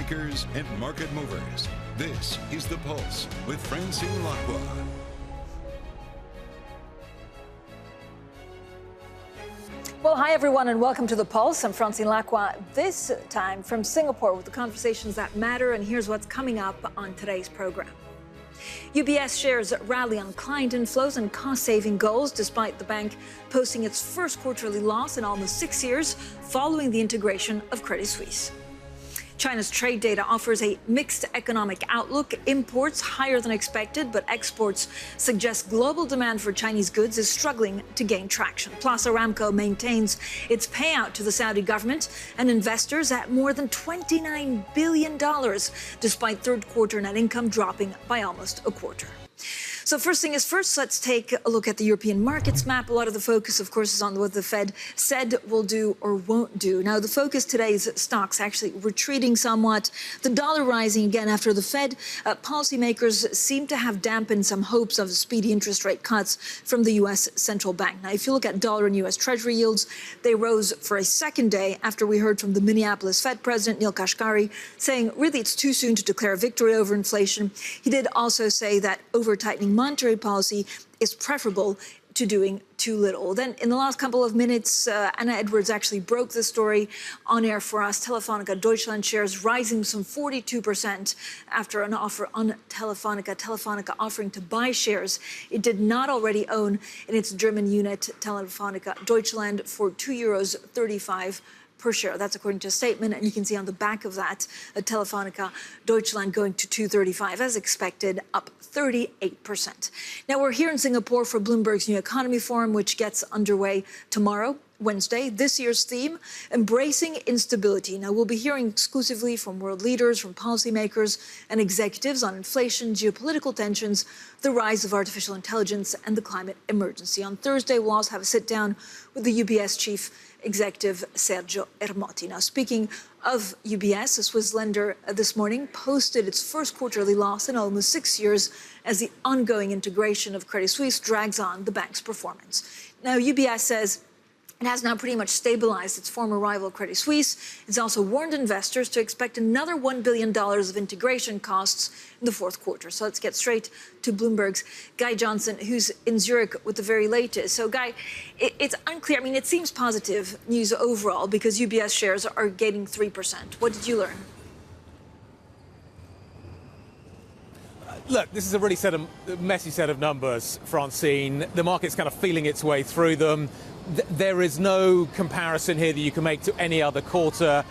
makers and market movers. This is The Pulse with Francine Lacqua. Well, hi everyone and welcome to The Pulse. I'm Francine Lacqua, this time from Singapore with the conversations that matter, and here's what's coming up on today's program. UBS shares rally on client inflows and cost-saving goals despite the bank posting its first quarterly loss in almost 6 years following the integration of Credit Suisse. China's trade data offers a mixed economic outlook. Imports higher than expected, but exports suggest global demand for Chinese goods is struggling to gain traction. Plus, Aramco maintains its payout to the Saudi government and investors at more than $29 billion, despite third quarter net income dropping by almost a quarter. So first thing is first, let's take a look at the European markets map. A lot of the focus, of course, is on what the Fed said will do or won't do. Now, the focus today is stocks actually retreating somewhat. The dollar rising again after the Fed. Policymakers seem to have dampened some hopes of speedy interest rate cuts from the U.S. central bank. Now, if you look at dollar and U.S. Treasury yields, they rose for a second day after we heard from the Minneapolis Fed President, Neil Kashkari, saying really it's too soon to declare a victory over inflation. He did also say that over-tightening monetary policy is preferable to doing too little. Then in the last couple of minutes, Anna Edwards actually broke the story on air for us. Telefonica Deutschland shares rising some 42% after an offer on Telefonica. Telefonica offering to buy shares it did not already own in its German unit, Telefonica Deutschland, for €2.35 per share. That's according to a statement, and you can see on the back of that, Telefonica Deutschland going to $2.35 as expected, up 38%. Now we're here in Singapore for Bloomberg's New Economy Forum, which gets underway tomorrow, Wednesday. This year's theme, embracing instability. Now we'll be hearing exclusively from world leaders, from policymakers and executives on inflation, geopolitical tensions, the rise of artificial intelligence, and the climate emergency. On Thursday, we'll also have a sit down with the UBS chief executive Sergio Ermotti. Now, speaking of UBS, a Swiss lender this morning posted its first quarterly loss in almost 6 years as the ongoing integration of Credit Suisse drags on the bank's performance. Now, UBS says it has now pretty much stabilized its former rival Credit Suisse. It's also warned investors to expect another $1 billion of integration costs in the fourth quarter. So let's get straight to Bloomberg's Guy Johnson, who's in Zurich with the very latest. So, Guy, it's unclear. I mean, it seems positive news overall because UBS shares are gaining 3%. What did you learn? Look, this is a really messy set of numbers, Francine. The market's kind of feeling its way through them. There is no comparison here that you can make to any other quarter.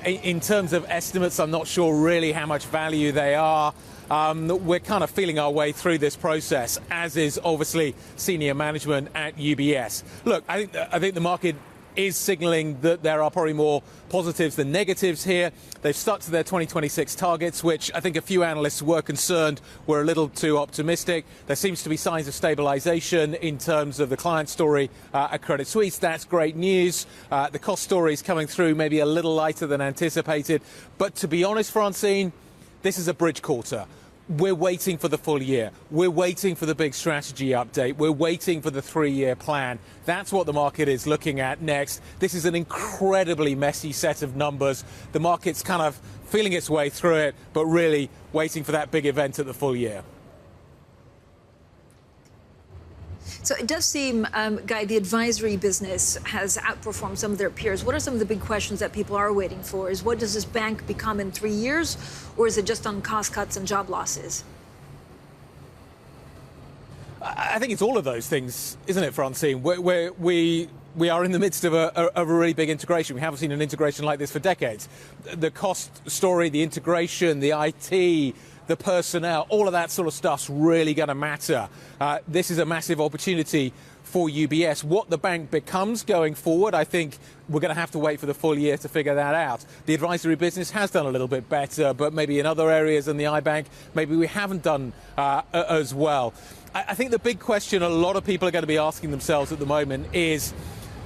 In terms of estimates, I'm not sure really how much value they are. We're kind of feeling our way through this process, as is obviously senior management at UBS. Look, I think the market is signaling that there are probably more positives than negatives here. They've stuck to their 2026 targets, which I think a few analysts were concerned were a little too optimistic. There seems to be signs of stabilization in terms of the client story at Credit Suisse. That's great news. The cost story is coming through maybe a little lighter than anticipated. But to be honest, Francine, this is a bridge quarter. We're waiting for the full year. We're waiting for the big strategy update. We're waiting for the 3-year plan. That's what the market is looking at next. This is an incredibly messy set of numbers. The market's kind of feeling its way through it, but really waiting for that big event at the full year. So it does seem, Guy, the advisory business has outperformed some of their peers. What are some of the big questions that people are waiting for? Is what does this bank become in 3 years, or is it just on cost cuts and job losses? I think it's all of those things, isn't it, Francine? We are in the midst of a really big integration. We haven't seen an integration like this for decades. The cost story, the integration, the IT, the personnel, all of that sort of stuff's really going to matter. This is a massive opportunity for UBS. What the bank becomes going forward, I think we're going to have to wait for the full year to figure that out. The advisory business has done a little bit better, but maybe in other areas than the iBank, maybe we haven't done as well. I think the big question a lot of people are going to be asking themselves at the moment is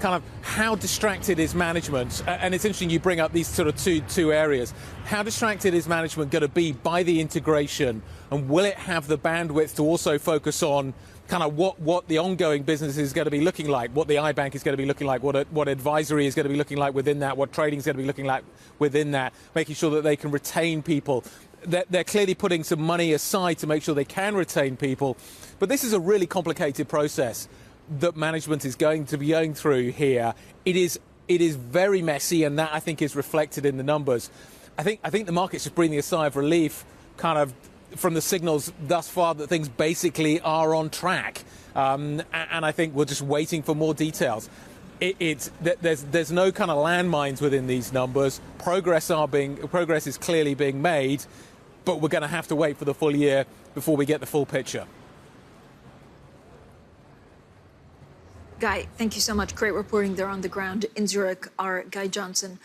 kind of how distracted is management? And it's interesting you bring up these sort of two areas. How distracted is management going to be by the integration? And will it have the bandwidth to also focus on kind of what the ongoing business is going to be looking like, what the iBank is going to be looking like, what advisory is going to be looking like within that, what trading is going to be looking like within that, making sure that they can retain people. They're clearly putting some money aside to make sure they can retain people. But this is a really complicated process that management is going to be going through here. It is very messy, and that, I think, is reflected in the numbers. I think the market's just breathing a sigh of relief, kind of, from the signals thus far that things basically are on track. And I think we're just waiting for more details. There's no kind of landmines within these numbers. Progress is clearly being made, but we're going to have to wait for the full year before we get the full picture. Guy, thank you so much. Great reporting there on the ground in Zurich. Our Guy Johnson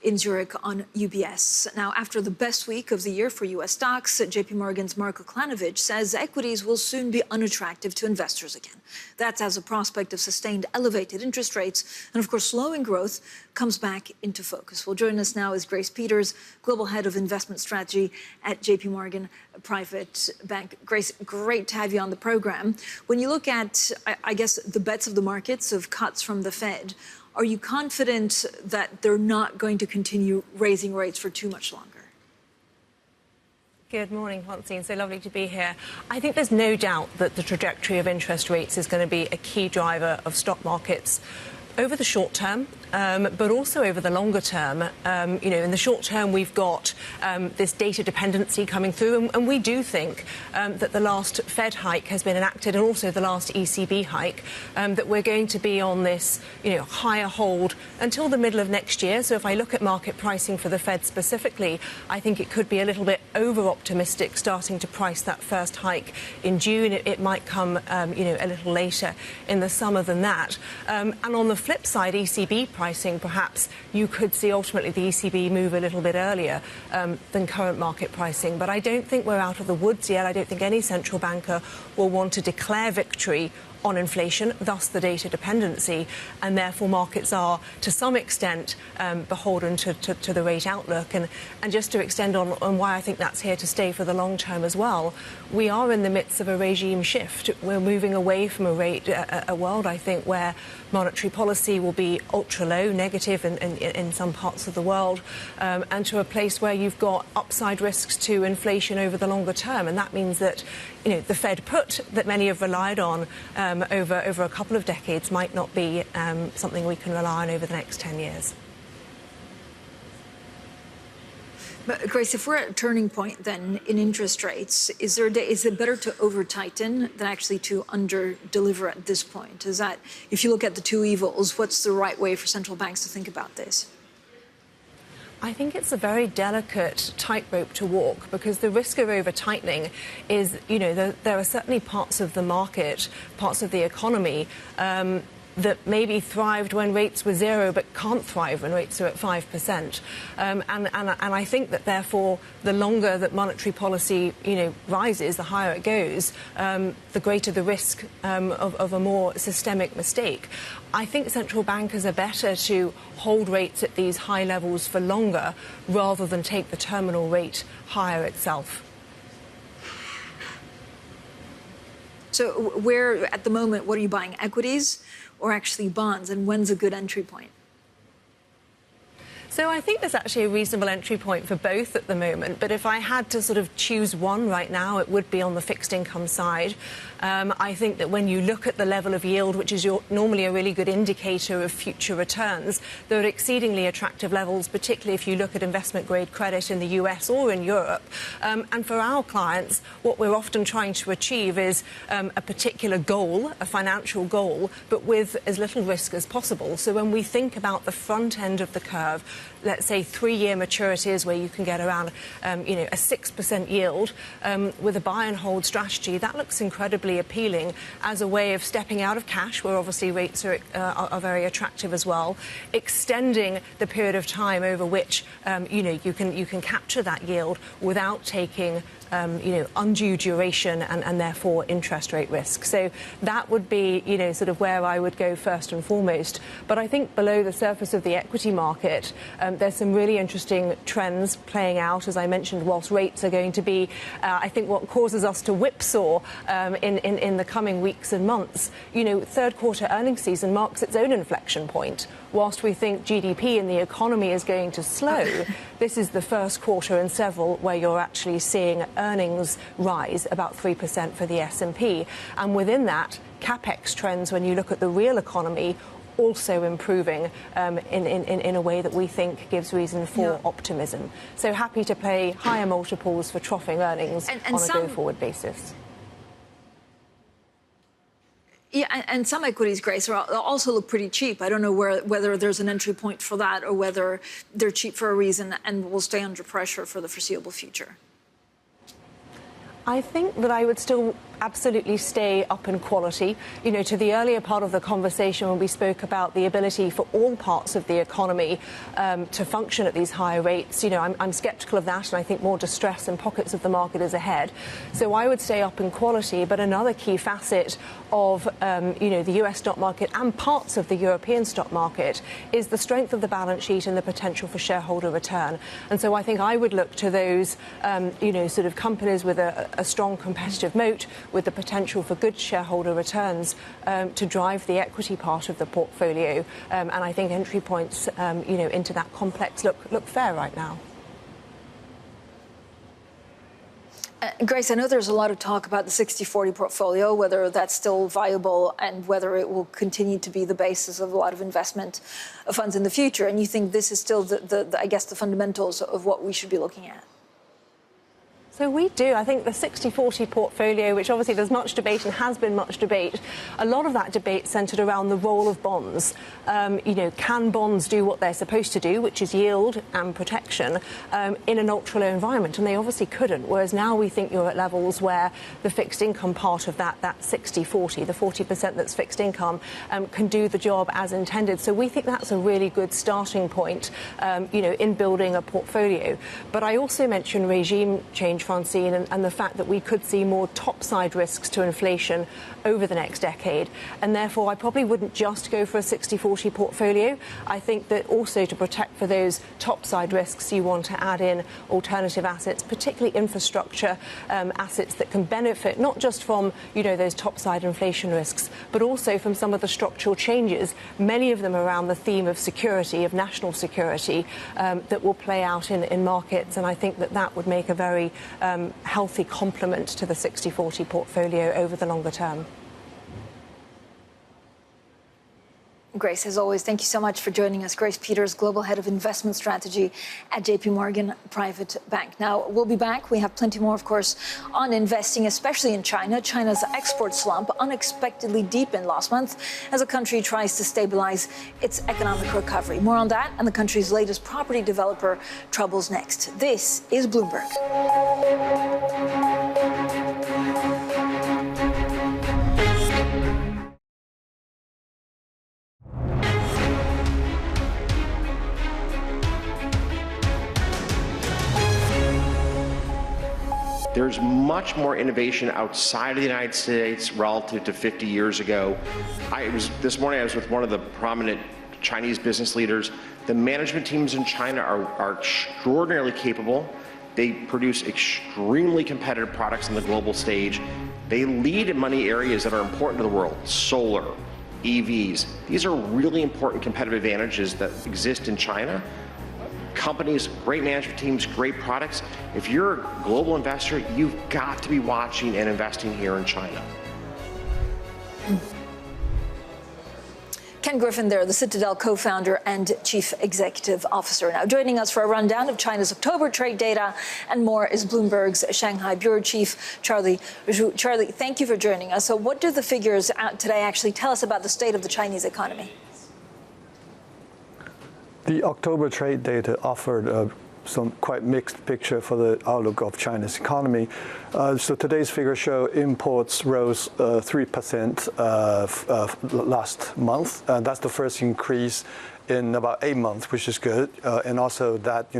in Zurich on UBS. Now, after the best week of the year for U.S. stocks, JPMorgan's Marko Klanovic says equities will soon be unattractive to investors again. That's as a prospect of sustained elevated interest rates and, of course, slowing growth comes back into focus. Well, joining us now is Grace Peters, Global Head of Investment Strategy at JPMorgan Private Bank. Grace, great to have you on the program. When you look at, I guess, the bets of the markets of cuts from the Fed, are you confident that they're not going to continue raising rates for too much longer? Good morning, Francine. So lovely to be here. I think there's no doubt that the trajectory of interest rates is going to be a key driver of stock markets over the short term, but also over the longer term. In the short term, we've got this data dependency coming through, and we do think that the last Fed hike has been enacted, and also the last ECB hike, that we're going to be on this, higher hold until the middle of next year. So if I look at market pricing for the Fed specifically, I think it could be a little bit over-optimistic starting to price that first hike in June. It might come, a little later in the summer than that. And on the flip side, ECB pricing, perhaps you could see ultimately the ECB move a little bit earlier than current market pricing. But I don't think we're out of the woods yet. I don't think any central banker will want to declare victory on inflation, thus the data dependency, and therefore markets are, to some extent, beholden to the rate outlook. And just to extend on why I think that's here to stay for the long term as well, we are in the midst of a regime shift. We're moving away from a world, I think, where monetary policy will be ultra-low, negative in some parts of the world, and to a place where you've got upside risks to inflation over the longer term. And that means that, the Fed put that many have relied on over a couple of decades might not be something we can rely on over the next 10 years. But Grace, if we're at a turning point then in interest rates, is it better to over-tighten than actually to under-deliver at this point? Is that, if you look at the two evils, what's the right way for central banks to think about this? I think it's a very delicate tightrope to walk, because the risk of over-tightening is, there are certainly parts of the market, parts of the economy that maybe thrived when rates were zero but can't thrive when rates are at 5%. And I think that, therefore, the longer that monetary policy, rises, the higher it goes, the greater the risk of a more systemic mistake. I think central bankers are better to hold rates at these high levels for longer rather than take the terminal rate higher itself. So where, at the moment, what are you buying, equities or actually bonds, and when's a good entry point? So I think there's actually a reasonable entry point for both at the moment. But if I had to sort of choose one right now, it would be on the fixed income side. I think that when you look at the level of yield, which is normally a really good indicator of future returns, they're at exceedingly attractive levels, particularly if you look at investment-grade credit in the US or in Europe. And for our clients, what we're often trying to achieve is a particular goal, a financial goal, but with as little risk as possible. So when we think about the front end of the curve, let's say 3-year maturities where you can get around, a 6% yield with a buy and hold strategy, that looks incredibly appealing as a way of stepping out of cash, where obviously rates are very attractive as well, extending the period of time over which, you can capture that yield without taking undue duration and therefore interest rate risk. So that would be, sort of where I would go first and foremost. But I think below the surface of the equity market, there's some really interesting trends playing out. As I mentioned, whilst rates are going to be, I think, what causes us to whipsaw in the coming weeks and months. Third quarter earnings season marks its own inflection point. Whilst we think GDP in the economy is going to slow, this is the first quarter in several where you're actually seeing earnings rise about 3% for the S&P. And within that, capex trends, when you look at the real economy, also improving in a way that we think gives reason for optimism. So happy to pay higher multiples for troughing earnings on a go-forward basis. Yeah, and some equities, Grace, also look pretty cheap. I don't know whether there's an entry point for that or whether they're cheap for a reason and will stay under pressure for the foreseeable future. I think that I would still absolutely stay up in quality. To the earlier part of the conversation when we spoke about the ability for all parts of the economy to function at these higher rates, I'm sceptical of that, and I think more distress in pockets of the market is ahead. So I would stay up in quality. But another key facet of, the US stock market and parts of the European stock market is the strength of the balance sheet and the potential for shareholder return. And so I think I would look to those, sort of companies with a strong competitive moat, with the potential for good shareholder returns to drive the equity part of the portfolio. And I think entry points, into that complex look fair right now. Grace, I know there's a lot of talk about the 60-40 portfolio, whether that's still viable and whether it will continue to be the basis of a lot of investment funds in the future. And you think this is still the fundamentals of what we should be looking at? So we do. I think the 60-40 portfolio, which obviously there's much debate and has been much debate, a lot of that debate centred around the role of bonds. Can bonds do what they're supposed to do, which is yield and protection, in an ultra-low environment? And they obviously couldn't, whereas now we think you're at levels where the fixed income part of that 60-40, the 40% that's fixed income, can do the job as intended. So we think that's a really good starting point, in building a portfolio. But I also mentioned regime change, Francine, and the fact that we could see more topside risks to inflation over the next decade. And therefore, I probably wouldn't just go for a 60-40 portfolio. I think that also to protect for those topside risks, you want to add in alternative assets, particularly infrastructure assets that can benefit not just from, those topside inflation risks, but also from some of the structural changes, many of them around the theme of security, of national security, that will play out in markets. And I think that would make a very healthy complement to the 60-40 portfolio over the longer term. Grace, as always, thank you so much for joining us. Grace Peters, Global Head of Investment Strategy at JPMorgan Private Bank. Now, we'll be back. We have plenty more, of course, on investing, especially in China. China's export slump unexpectedly deepened last month as the country tries to stabilize its economic recovery. More on that and the country's latest property developer troubles next. This is Bloomberg. There's much more innovation outside of the United States relative to 50 years ago. This morning I was with one of the prominent Chinese business leaders. The management teams in China are extraordinarily capable. They produce extremely competitive products on the global stage. They lead in many areas that are important to the world: solar, EVs. These are really important competitive advantages that exist in China. Companies, great management teams, great products. If you're a global investor, you've got to be watching and investing here in China. Ken Griffin there, the Citadel co-founder and chief executive officer. Now joining us for a rundown of China's October trade data and more is Bloomberg's Shanghai bureau chief, Charlie Zhu. Charlie, thank you for joining us. So what do the figures out today actually tell us about the state of the Chinese economy? The October trade data offered some quite mixed picture for the outlook of China's economy. So today's figures show imports rose 3% last month. That's the first increase in about 8 months, which is good. And also that,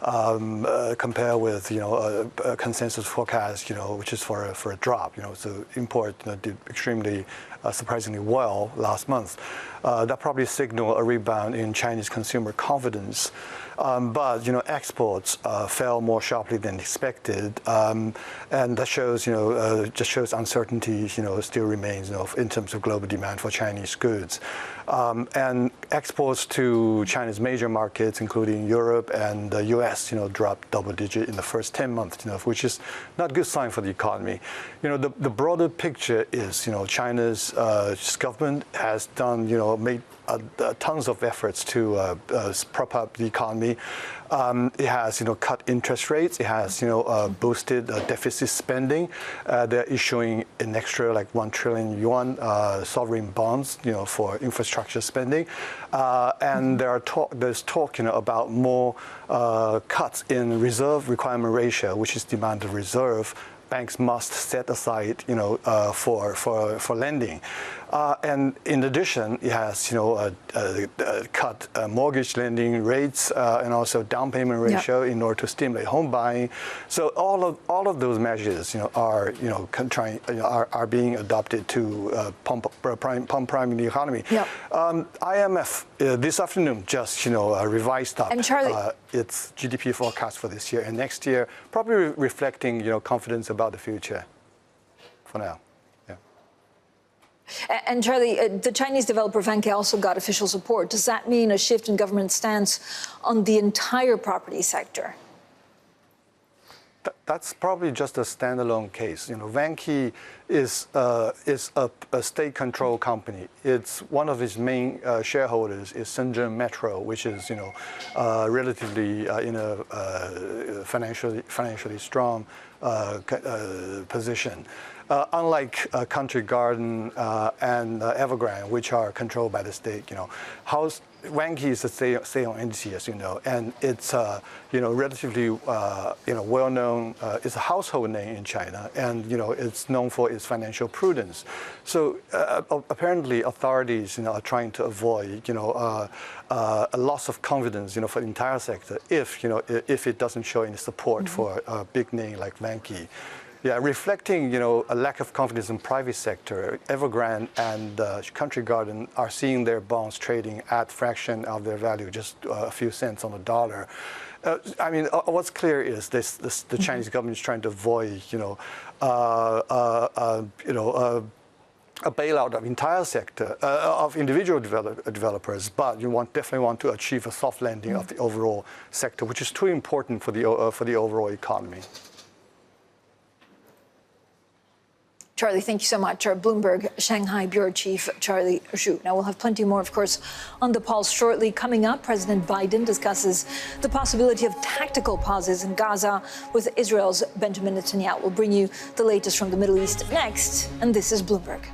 compare with a consensus forecast, which is for a drop. So import did extremely surprisingly well last month. That probably signaled a rebound in Chinese consumer confidence. But exports fell more sharply than expected, and that shows just shows uncertainty still remains in terms of global demand for Chinese goods, and exports to China's major markets, including Europe and the U.S., dropped double-digit in the first 10 months, which is not a good sign for the economy. The broader picture is China's government has done made tons of efforts to prop up the economy. It has, cut interest rates. It has, boosted deficit spending. They're issuing an extra like 1 trillion yuan sovereign bonds, for infrastructure spending. And there's talk, about more cuts in reserve requirement ratio, which is demand of reserve. Banks must set aside, for lending. And in addition, it has, cut mortgage lending rates and also down payment ratio in order to stimulate home buying. So all of those measures, are are being adopted to pump prime the economy. IMF this afternoon just revised up its GDP forecast for this year and next year, probably reflecting confidence about the future. For now. And Charlie, the Chinese developer Vanke also got official support. Does that mean a shift in government stance on the entire property sector? That's probably just a standalone case. Vanke is a state-controlled company. It's one of its main shareholders is Shenzhen Metro, which is relatively in a financially strong position. Unlike Country Garden and Evergrande, which are controlled by the state, Vanke is a state-owned entity, as you know, and it's relatively well-known. It's a household name in China, and it's known for its financial prudence. So apparently, authorities are trying to avoid a loss of confidence for the entire sector if it doesn't show any support for a big name like Vanke. Yeah, reflecting, a lack of confidence in private sector, Evergrande and Country Garden are seeing their bonds trading at fraction of their value, just a few cents on the dollar. What's clear is the Chinese government is trying to avoid, a bailout of entire sector of individual developers, but you definitely want to achieve a soft landing of the overall sector, which is too important for the overall economy. Charlie, thank you so much. Our Bloomberg Shanghai Bureau Chief, Charlie Zhu. Now, we'll have plenty more, of course, on the Pulse shortly. Coming up, President Biden discusses the possibility of tactical pauses in Gaza with Israel's Benjamin Netanyahu. We'll bring you the latest from the Middle East next, and this is Bloomberg.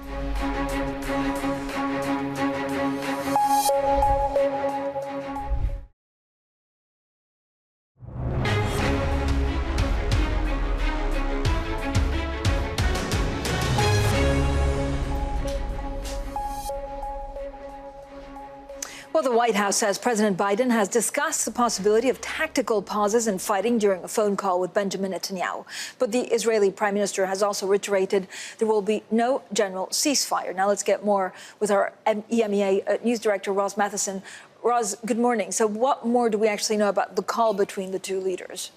Well, the White House says President Biden has discussed the possibility of tactical pauses in fighting during a phone call with Benjamin Netanyahu. But the Israeli prime minister has also reiterated there will be no general ceasefire. Now let's get more with our EMEA news director, Roz Matheson. Roz, good morning. So what more do we actually know about the call between the two leaders?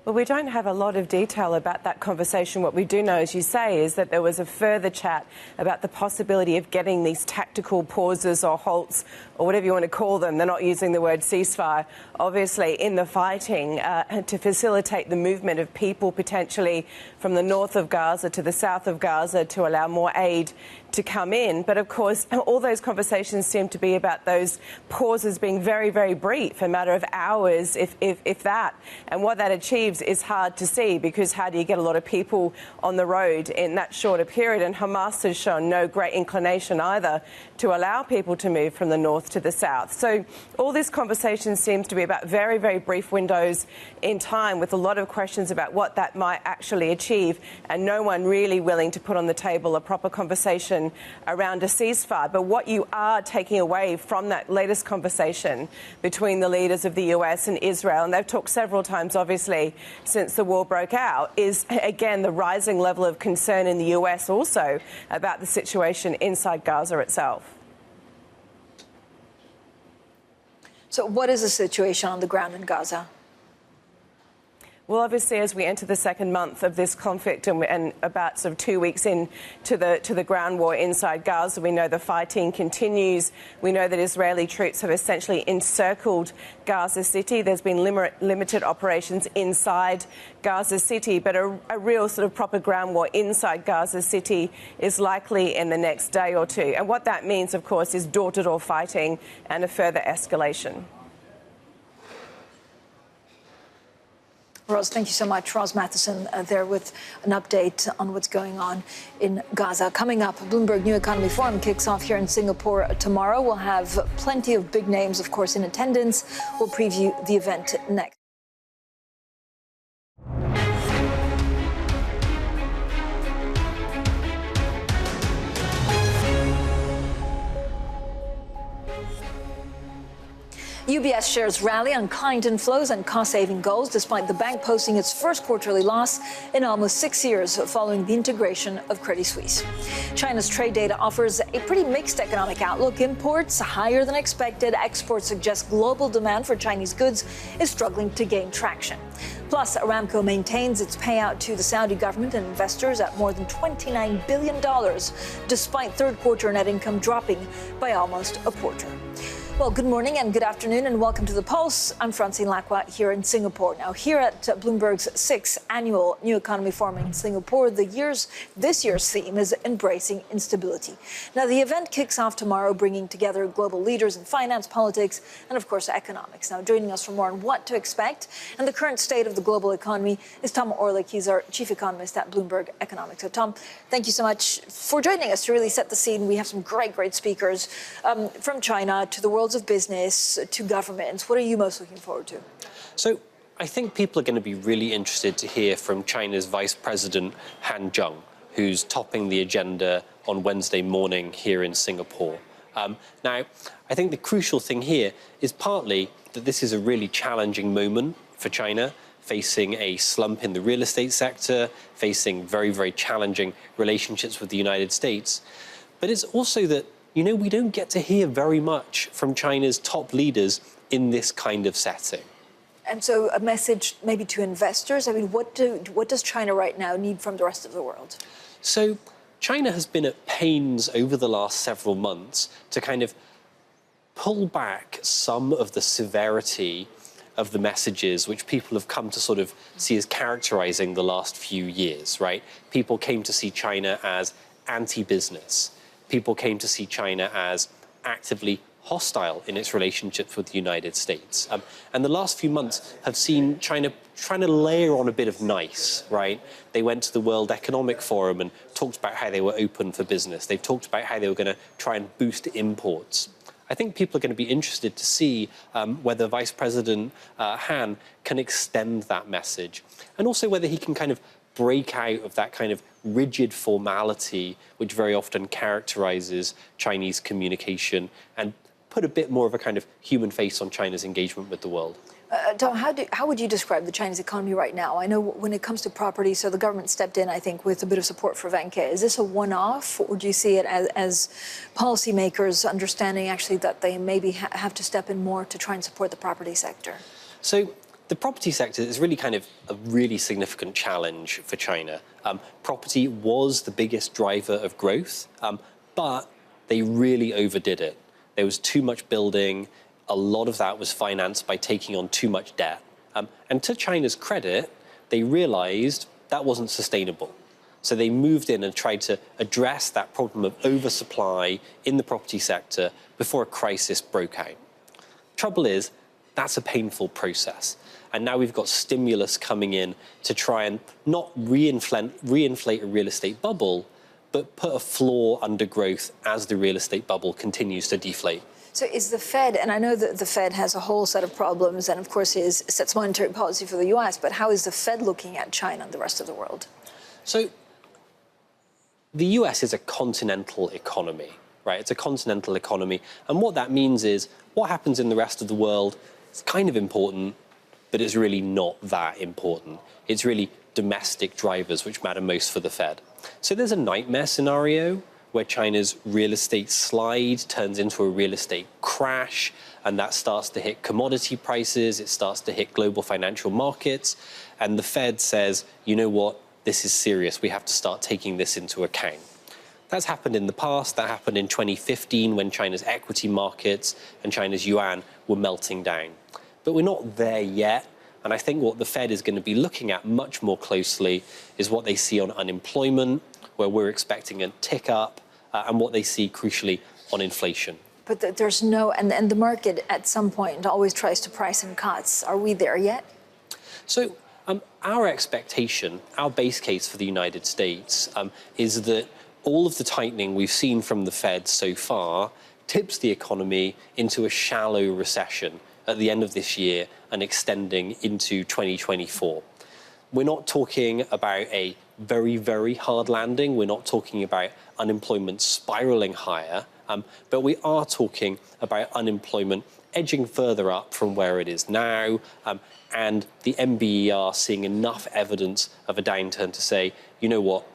Well, we don't have a lot of detail about that conversation. What we do know, as you say, is that there was a further chat about the possibility of getting these tactical pauses or halts or whatever you want to call them. They're not using the word ceasefire, obviously, in the fighting to facilitate the movement of people potentially from the north of Gaza to the south of Gaza to allow more aid to come in. But of course, all those conversations seem to be about those pauses being very, very brief, a matter of hours, if that. And what that achieves is hard to see, because how do you get a lot of people on the road in that shorter period? And Hamas has shown no great inclination either to allow people to move from the north to the south. So all this conversation seems to be about very, very brief windows in time, with a lot of questions about what that might actually achieve, and no one really willing to put on the table a proper conversation conversation around a ceasefire. But what you are taking away from that latest conversation between the leaders of the US and Israel, and they've talked several times, obviously, since the war broke out, is, again, the rising level of concern in the US also about the situation inside Gaza itself. So what is the situation on the ground in Gaza? Well, obviously, as we enter the second month of this conflict and about sort of 2 weeks into the ground war inside Gaza, we know the fighting continues. We know that Israeli troops have essentially encircled Gaza City. There's been limited operations inside Gaza City, but a real sort of proper ground war inside Gaza City is likely in the next day or two. And what that means, of course, is door-to-door fighting and a further escalation. Ros, thank you so much. Ros Matheson there with an update on what's going on in Gaza. Coming up, Bloomberg New Economy Forum kicks off here in Singapore tomorrow. We'll have plenty of big names, of course, in attendance. We'll preview the event next. UBS shares rally on client inflows and cost-saving goals, despite the bank posting its first quarterly loss in almost 6 years following the integration of Credit Suisse. China's trade data offers a pretty mixed economic outlook. Imports higher than expected. Exports suggest global demand for Chinese goods is struggling to gain traction. Plus, Aramco maintains its payout to the Saudi government and investors at more than $29 billion, despite third quarter net income dropping by almost a quarter. Well, good morning and good afternoon and welcome to The Pulse. I'm Francine Lacqua here in Singapore. Now, here at Bloomberg's 6th annual New Economy Forum in Singapore, this year's theme is embracing instability. Now, the event kicks off tomorrow, bringing together global leaders in finance, politics, and of course, economics. Now, joining us for more on what to expect and the current state of the global economy is Tom Orlik. He's our chief economist at Bloomberg Economics. So, Tom, thank you so much for joining us to really set the scene. We have some great speakers from China to the world of business to governments. What are you most looking forward to? So I think people are going to be really interested to hear from China's Vice President Han Zheng, who's topping the agenda on Wednesday morning here in Singapore. Now, I think the crucial thing here is partly that this is a really challenging moment for China, facing a slump in the real estate sector, facing very challenging relationships with the United States. But it's also that we don't get to hear very much from China's top leaders in this kind of setting. And so a message maybe to investors? I mean, what does China right now need from the rest of the world? So China has been at pains over the last several months to kind of pull back some of the severity of the messages which people have come to sort of see as characterizing the last few years, right? People came to see China as anti-business. People came to see China as actively hostile in its relationships with the United States. And the last few months have seen China trying to layer on a bit of nice, right? They went to the World Economic Forum and talked about how they were open for business. They've talked about how they were going to try and boost imports. I think people are going to be interested to see whether Vice President Han can extend that message, and also whether he can kind of break out of that kind of rigid formality which very often characterizes Chinese communication and put a bit more of a kind of human face on China's engagement with the world. Tom, how would you describe the Chinese economy right now? I know when it comes to property, so the government stepped in, I think, with a bit of support for Vanke. Is this a one-off, or do you see it as policymakers understanding actually that they maybe have to step in more to try and support the property sector? So the property sector is really kind of a really significant challenge for China. Property was the biggest driver of growth, but they really overdid it. There was too much building. A lot of that was financed by taking on too much debt. And to China's credit, they realized that wasn't sustainable. So they moved in and tried to address that problem of oversupply in the property sector before a crisis broke out. Trouble is, that's a painful process. And now we've got stimulus coming in to try and not reinflate a real estate bubble, but put a floor under growth as the real estate bubble continues to deflate. So is the Fed, and I know that the Fed has a whole set of problems and, of course, sets monetary policy for the U.S., but how is the Fed looking at China and the rest of the world? So the US is a continental economy, right? It's a continental economy. And what that means is what happens in the rest of the world is kind of important, but it's really not that important. It's really domestic drivers which matter most for the Fed. So there's a nightmare scenario where China's real estate slide turns into a real estate crash, and that starts to hit commodity prices, it starts to hit global financial markets, and the Fed says, you know what, this is serious, we have to start taking this into account. That's happened in the past. That happened in 2015 when China's equity markets and China's yuan were melting down. But we're not there yet. And I think what the Fed is going to be looking at much more closely is what they see on unemployment, where we're expecting a tick up, and what they see crucially on inflation. But there's no, and the market at some point always tries to price in cuts. Are we there yet? So our expectation, our base case for the United States is that all of the tightening we've seen from the Fed so far tips the economy into a shallow recession at the end of this year and extending into 2024. We're not talking about a very, very hard landing. We're not talking about unemployment spiraling higher, but we are talking about unemployment edging further up from where it is now, and the MBER seeing enough evidence of a downturn to say, you know what,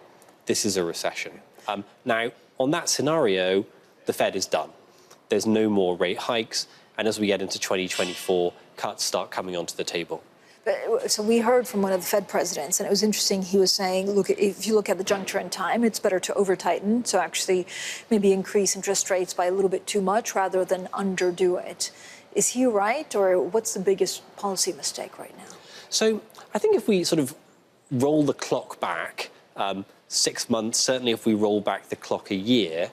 this is a recession. Now, on that scenario, the Fed is done. There's no more rate hikes, and as we get into 2024, cuts start coming onto the table. So we heard from one of the Fed presidents, and it was interesting. He was saying, look, if you look at the juncture in time, it's better to over-tighten, so actually maybe increase interest rates by a little bit too much rather than underdo it. Is he right, or what's the biggest policy mistake right now? So I think if we sort of roll the clock back 6 months, certainly if we roll back the clock a year,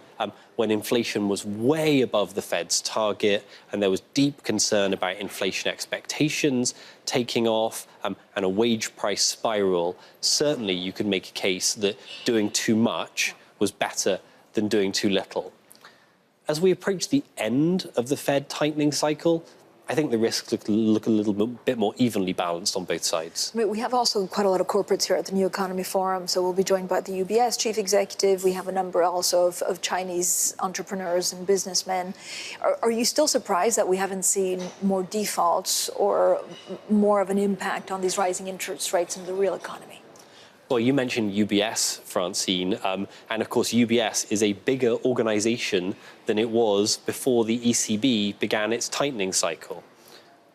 when inflation was way above the Fed's target and there was deep concern about inflation expectations taking off and a wage price spiral, certainly you could make a case that doing too much was better than doing too little. As we approach the end of the Fed tightening cycle, I think the risks look a little bit more evenly balanced on both sides. I mean, we have also quite a lot of corporates here at the New Economy Forum, so we'll be joined by the UBS chief executive. We have a number also of Chinese entrepreneurs and businessmen. Are you still surprised that we haven't seen more defaults or more of an impact on these rising interest rates in the real economy? Well, you mentioned UBS, Francine, and of course UBS is a bigger organization than it was before the ECB began its tightening cycle.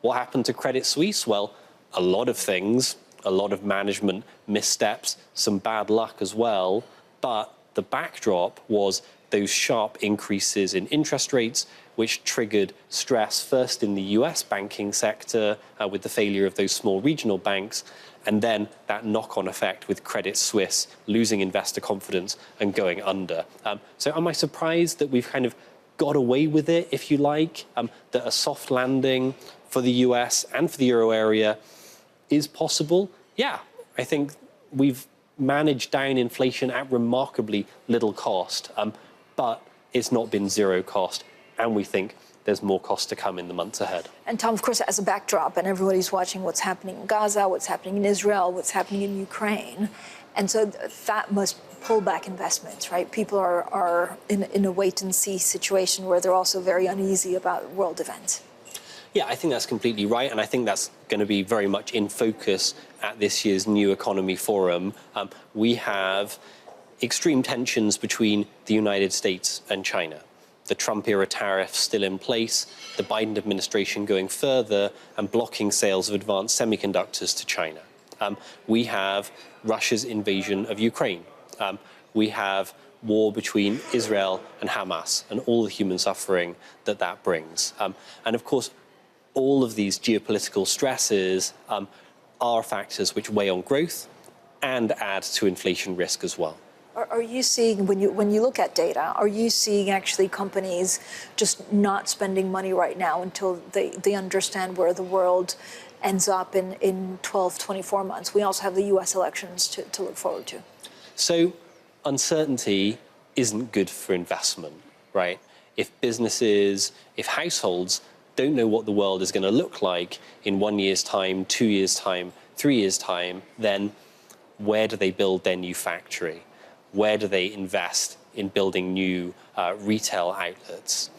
What happened to Credit Suisse? Well, a lot of things, a lot of management missteps, some bad luck as well, but the backdrop was those sharp increases in interest rates, which triggered stress first in the US banking sector with the failure of those small regional banks, and then that knock-on effect with Credit Suisse losing investor confidence and going under. So am I surprised that we've kind of got away with it, if you like, that a soft landing for the US and for the euro area is possible? Yeah, I think we've managed down inflation at remarkably little cost, but it's not been zero cost, and we think there's more cost to come in the months ahead. And Tom, of course, as a backdrop, and everybody's watching what's happening in Gaza, what's happening in Israel, what's happening in Ukraine. And so that must pull back investments, right? People are in a wait-and-see situation where they're also very uneasy about world events. Yeah, I think that's completely right, and I think that's going to be very much in focus at this year's New Economy Forum. We have extreme tensions between the United States and China. The Trump-era tariffs still in place, the Biden administration going further and blocking sales of advanced semiconductors to China. We have Russia's invasion of Ukraine. We have war between Israel and Hamas and all the human suffering that brings. And of course, all of these geopolitical stresses are factors which weigh on growth and add to inflation risk as well. Are you seeing, when you look at data, are you seeing actually companies just not spending money right now until they understand where the world ends up in 12, 24 months? We also have the US elections to look forward to. So uncertainty isn't good for investment, right? If businesses, if households don't know what the world is going to look like in 1 year's time, 2 years' time, 3 years' time, then where do they build their new factory? where do they invest in building new retail outlets?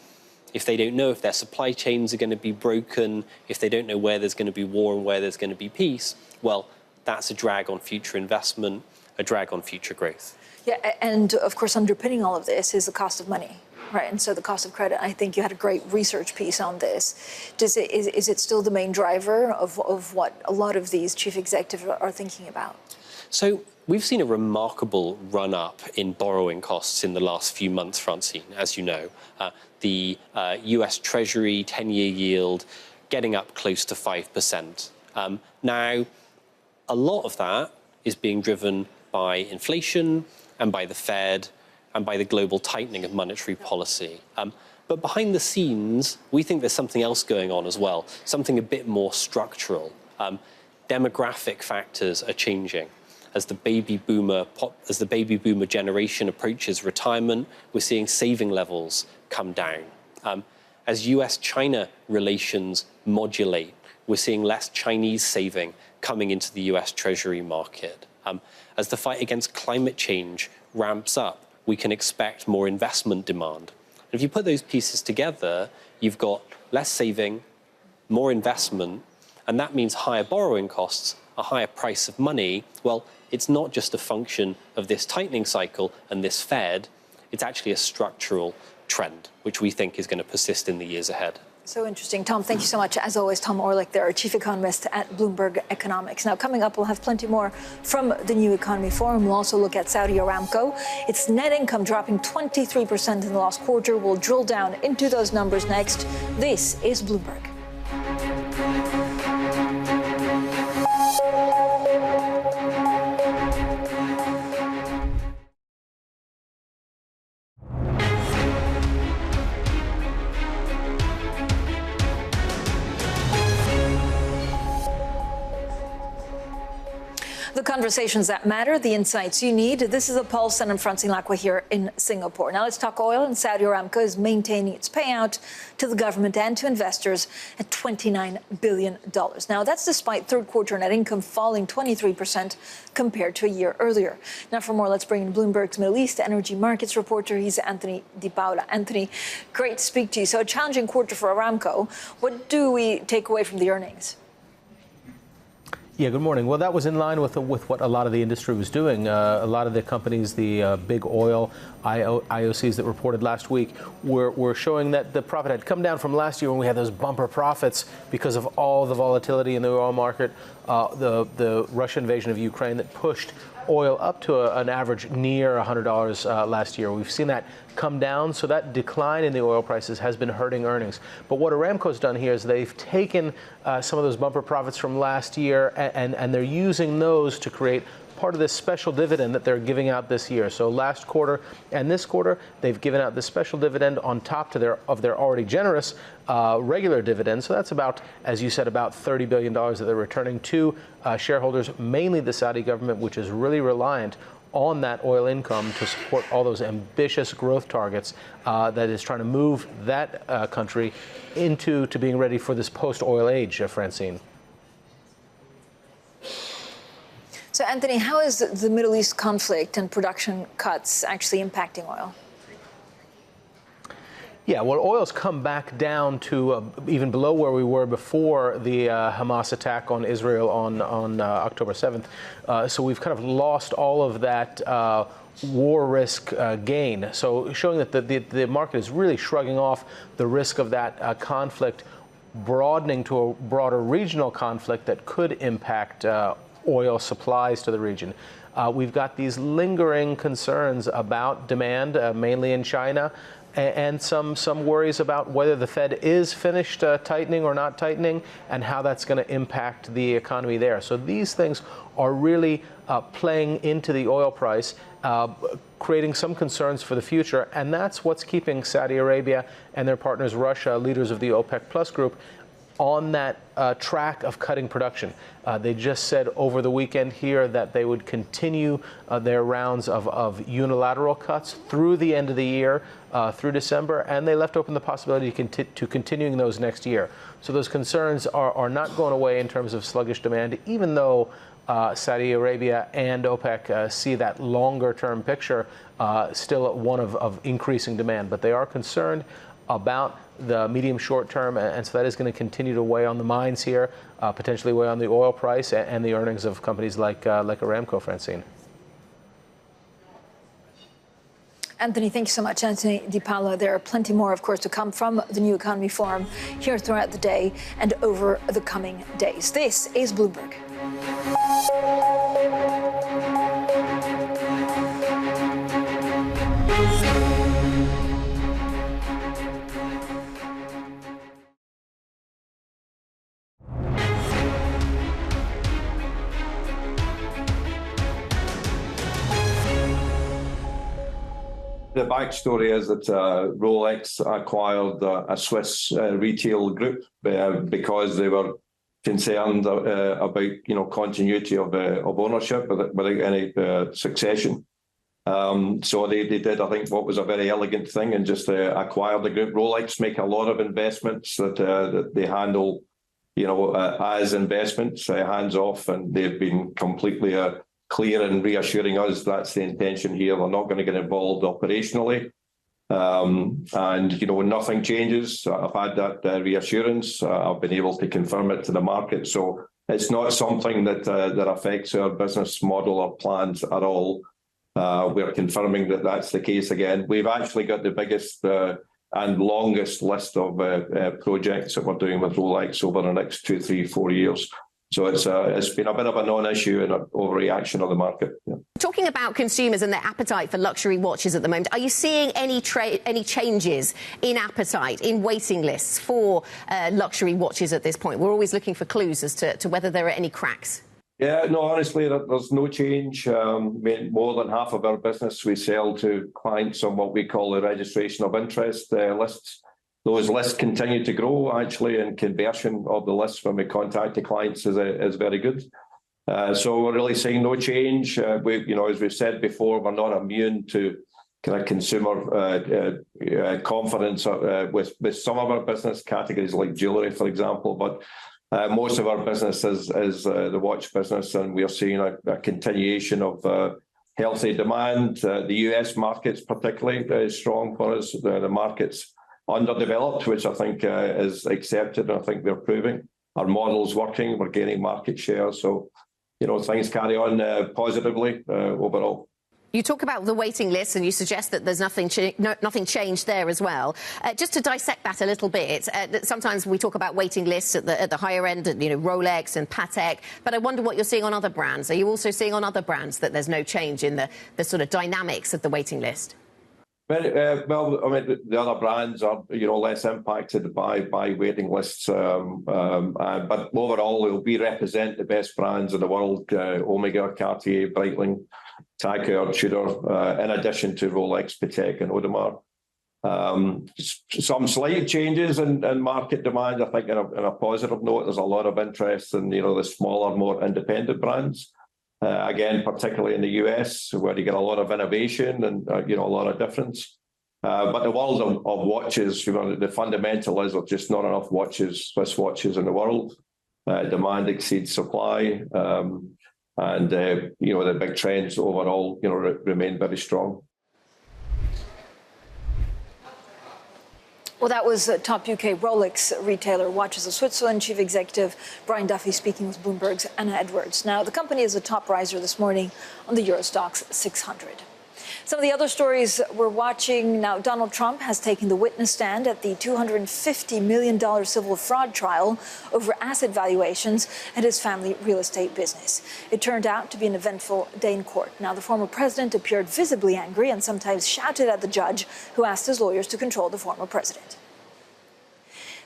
If they don't know if their supply chains are going to be broken, if they don't know where there's going to be war and where there's going to be peace, well, that's a drag on future investment, a drag on future growth. Yeah, and of course, underpinning all of this is the cost of money, right? And so the cost of credit, I think you had a great research piece on this. Is it still the main driver of what a lot of these chief executives are thinking about? So we've seen a remarkable run-up in borrowing costs in the last few months, Francine, as you know. The US Treasury 10-year yield getting up close to 5%. Now, a lot of that is being driven by inflation and by the Fed and by the global tightening of monetary policy. But behind the scenes, we think there's something else going on as well, something a bit more structural. Demographic factors are changing. As the baby boomer generation approaches retirement, we're seeing saving levels come down. As US-China relations modulate, we're seeing less Chinese saving coming into the US Treasury market. As the fight against climate change ramps up, we can expect more investment demand. And if you put those pieces together, you've got less saving, more investment, and that means higher borrowing costs, a higher price of money. Well, it's not just a function of this tightening cycle and this Fed, it's actually a structural trend, which we think is going to persist in the years ahead. So interesting. Tom, thank you so much. As always, Tom Orlik, there, chief economist at Bloomberg Economics. Now, coming up, we'll have plenty more from the New Economy Forum. We'll also look at Saudi Aramco. Its net income dropping 23% in the last quarter. We'll drill down into those numbers next. This is Bloomberg. The conversations that matter, the insights you need. This is a Pulse, and I'm Francine Lacqua here in Singapore. Now let's talk oil. And Saudi Aramco is maintaining its payout to the government and to investors at $29 billion. Now that's despite third quarter net income falling 23% compared to a year earlier. Now for more, let's bring in Bloomberg's Middle East energy markets reporter. He's Anthony Di Paola. Anthony, great to speak to you. So a challenging quarter for Aramco. What do we take away from the earnings? Yeah, good morning. Well, that was in line with what a lot of the industry was doing. A lot of the companies, the big oil IOCs that reported last week, were showing that the profit had come down from last year when we had those bumper profits because of all the volatility in the oil market, the Russian invasion of Ukraine that pushed oil up to an average near $100 last year. We've seen that come down, so that decline in the oil prices has been hurting earnings. But what Aramco's done here is they've taken some of those bumper profits from last year and they're using those to create part of this special dividend that they're giving out this year. So last quarter and this quarter, they've given out this special dividend on top of their already generous regular dividend. So that's about, as you said, about $30 billion that they're returning to shareholders, mainly the Saudi government, which is really reliant on that oil income to support all those ambitious growth targets that is trying to move that country into being ready for this post-oil age, Francine. So, Anthony, how is the Middle East conflict and production cuts actually impacting oil? Yeah, well, oil's come back down to even below where we were before the Hamas attack on Israel on October 7th. So we've kind of lost all of that war risk gain. So showing that the market is really shrugging off the risk of that conflict, broadening to a broader regional conflict that could impact oil supplies to the region. We've got these lingering concerns about demand, mainly in China, and some worries about whether the Fed is finished tightening or not tightening, and how that's going to impact the economy there. So these things are really playing into the oil price, creating some concerns for the future, and that's what's keeping Saudi Arabia and their partners Russia, leaders of the OPEC Plus group, on that track of cutting production. They just said over the weekend here that they would continue their rounds of unilateral cuts through the end of the year, through December, and they left open the possibility to continuing those next year. So those concerns are not going away in terms of sluggish demand, even though Saudi Arabia and OPEC see that longer-term picture still one of increasing demand. But they are concerned about the medium short term, and so that is going to continue to weigh on the mines here, potentially weigh on the oil price and the earnings of companies like Aramco, Francine. Anthony, thank you so much. Anthony DiPaolo. There are plenty more, of course, to come from the New Economy Forum here throughout the day and over the coming days. This is Bloomberg. The backstory is that Rolex acquired a Swiss retail group because they were concerned about continuity of ownership without any succession. So they did, I think, what was a very elegant thing and just acquired the group. Rolex make a lot of investments that they handle, as investments, hands off, and they've been completely clear and reassuring us that's the intention here. They're not going to get involved operationally. And nothing changes. I've had that reassurance. I've been able to confirm it to the market. So it's not something that affects our business model or plans at all. We're confirming that that's the case again. We've actually got the biggest and longest list of projects that we're doing with Rolex over the next 2, 3, 4 years. So it's been a bit of a non-issue and an overreaction of the market. Yeah. Talking about consumers and their appetite for luxury watches at the moment, are you seeing any changes in appetite, in waiting lists for luxury watches at this point? We're always looking for clues as to whether there are any cracks. Yeah, no, honestly, there's no change. More than half of our business we sell to clients on what we call the registration of interest lists. Those lists continue to grow, actually, and conversion of the lists when we contact the clients is very good. So we're really seeing no change. As we've said before, we're not immune to kind of consumer confidence with some of our business categories, like jewellery, for example. But most of our business is the watch business, and we are seeing a continuation of healthy demand. The US market's particularly strong for us. The market's underdeveloped, which I think is accepted, and I think we're proving. Our model's working, we're gaining market share, so things carry on positively overall. You talk about the waiting list, and you suggest that there's nothing changed there as well. Just to dissect that a little bit, sometimes we talk about waiting lists at the higher end, Rolex and Patek, but I wonder what you're seeing on other brands. Are you also seeing on other brands that there's no change in the sort of dynamics of the waiting list? Well, I mean, the other brands are, less impacted by waiting lists. But overall, we represent the best brands in the world: Omega, Cartier, Breitling, TAG Heuer, Tudor, in addition to Rolex, Patek, and Audemars. Some slight changes in market demand, I think, in a positive note. There's a lot of interest in, the smaller, more independent brands. Again, particularly in the US, where you get a lot of innovation and a lot of difference. But the world of watches, the fundamental is there's just not enough Swiss watches in the world. Demand exceeds supply, and the big trends overall, remain very strong. Well, that was top UK Rolex retailer Watches of Switzerland chief executive Brian Duffy speaking with Bloomberg's Anna Edwards. Now, the company is a top riser this morning on the Euro Stoxx 600. Some of the other stories we're watching now: Donald Trump has taken the witness stand at the $250 million civil fraud trial over asset valuations at his family real estate business. It turned out to be an eventful day in court. Now, the former president appeared visibly angry and sometimes shouted at the judge, who asked his lawyers to control the former president.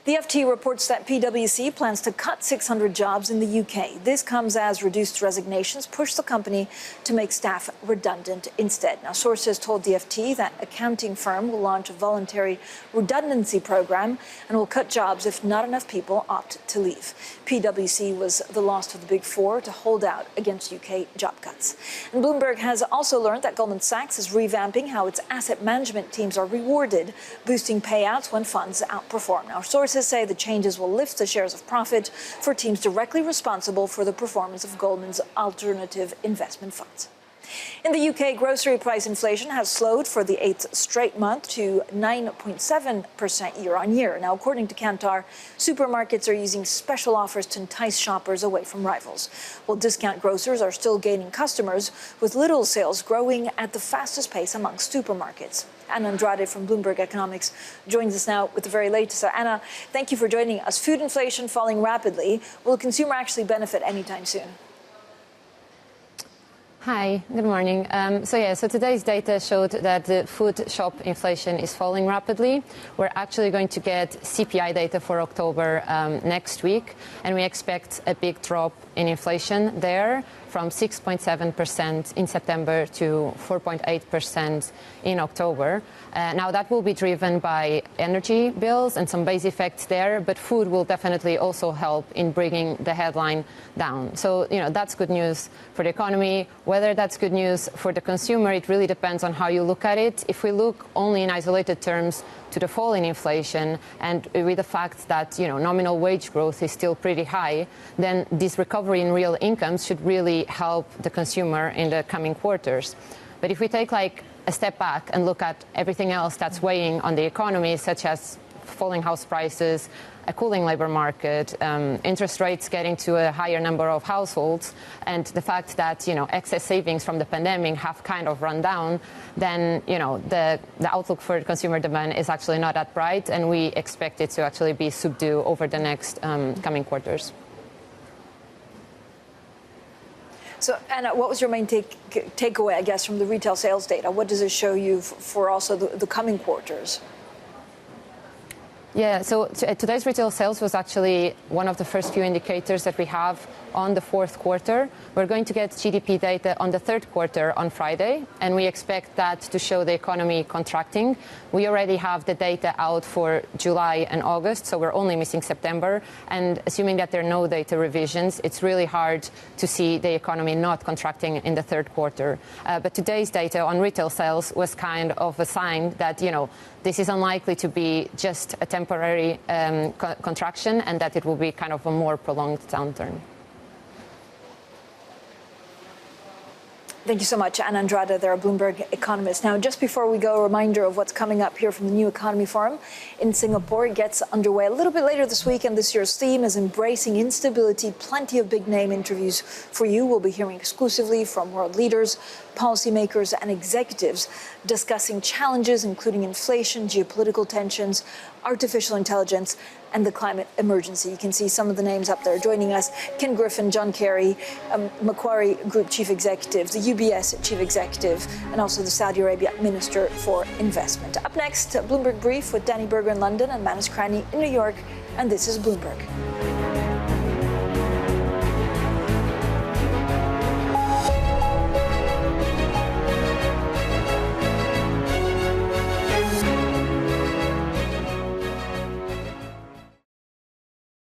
The FT reports that PwC plans to cut 600 jobs in the UK. This comes as reduced resignations push the company to make staff redundant instead. Now, sources told the FT that accounting firm will launch a voluntary redundancy program and will cut jobs if not enough people opt to leave. PwC was the last of the big four to hold out against UK job cuts. And Bloomberg has also learned that Goldman Sachs is revamping how its asset management teams are rewarded, boosting payouts when funds outperform. Now, sources Sources say the changes will lift the shares of profit for teams directly responsible for the performance of Goldman's alternative investment funds. In the UK, grocery price inflation has slowed for the 8th straight month to 9.7% year-on-year. Now, according to Kantar, supermarkets are using special offers to entice shoppers away from rivals, while discount grocers are still gaining customers, with Lidl sales growing at the fastest pace amongst supermarkets. Anna Andrade from Bloomberg Economics joins us now with the very latest. Anna, thank you for joining us. Food inflation falling rapidly. Will the consumer actually benefit anytime soon? Hi, good morning. So today's data showed that the food shop inflation is falling rapidly. We're actually going to get CPI data for October next week, and we expect a big drop in inflation there from 6.7% in September to 4.8% in October. Now, that will be driven by energy bills and some base effects there, but food will definitely also help in bringing the headline down. So, that's good news for the economy. Whether that's good news for the consumer, it really depends on how you look at it. If we look only in isolated terms to the fall in inflation and with the fact that, nominal wage growth is still pretty high, then this recovery in real incomes should really help the consumer in the coming quarters. But if we take a step back and look at everything else that's weighing on the economy, such as falling house prices, a cooling labor market, interest rates getting to a higher number of households, and the fact that, excess savings from the pandemic have kind of run down, then, the outlook for consumer demand is actually not that bright, and we expect it to actually be subdued over the next coming quarters. So, Anna, what was your main takeaway, I guess, from the retail sales data? What does it show you for also the coming quarters? Yeah, so today's retail sales was actually one of the first few indicators that we have on the fourth quarter. We're going to get GDP data on the third quarter on Friday, and we expect that to show the economy contracting. We already have the data out for July and August, so we're only missing September. And assuming that there are no data revisions, it's really hard to see the economy not contracting in the third quarter. But today's data on retail sales was kind of a sign that, this is unlikely to be just a temporary contraction, and that it will be kind of a more prolonged downturn. Thank you so much, Anna Andrade, there, a Bloomberg economist. Now, just before we go, a reminder of what's coming up here from the New Economy Forum in Singapore. It gets underway a little bit later this week, and this year's theme is Embracing Instability. Plenty of big-name interviews for you. We'll be hearing exclusively from world leaders, policymakers, and executives discussing challenges, including inflation, geopolitical tensions, artificial intelligence, and the climate emergency. You can see some of the names up there joining us: Ken Griffin, John Kerry, Macquarie Group Chief Executive, the UBS Chief Executive, and also the Saudi Arabia Minister for Investment. Up next, Bloomberg Brief with Danny Berger in London and Manus Cranny in New York. And this is Bloomberg.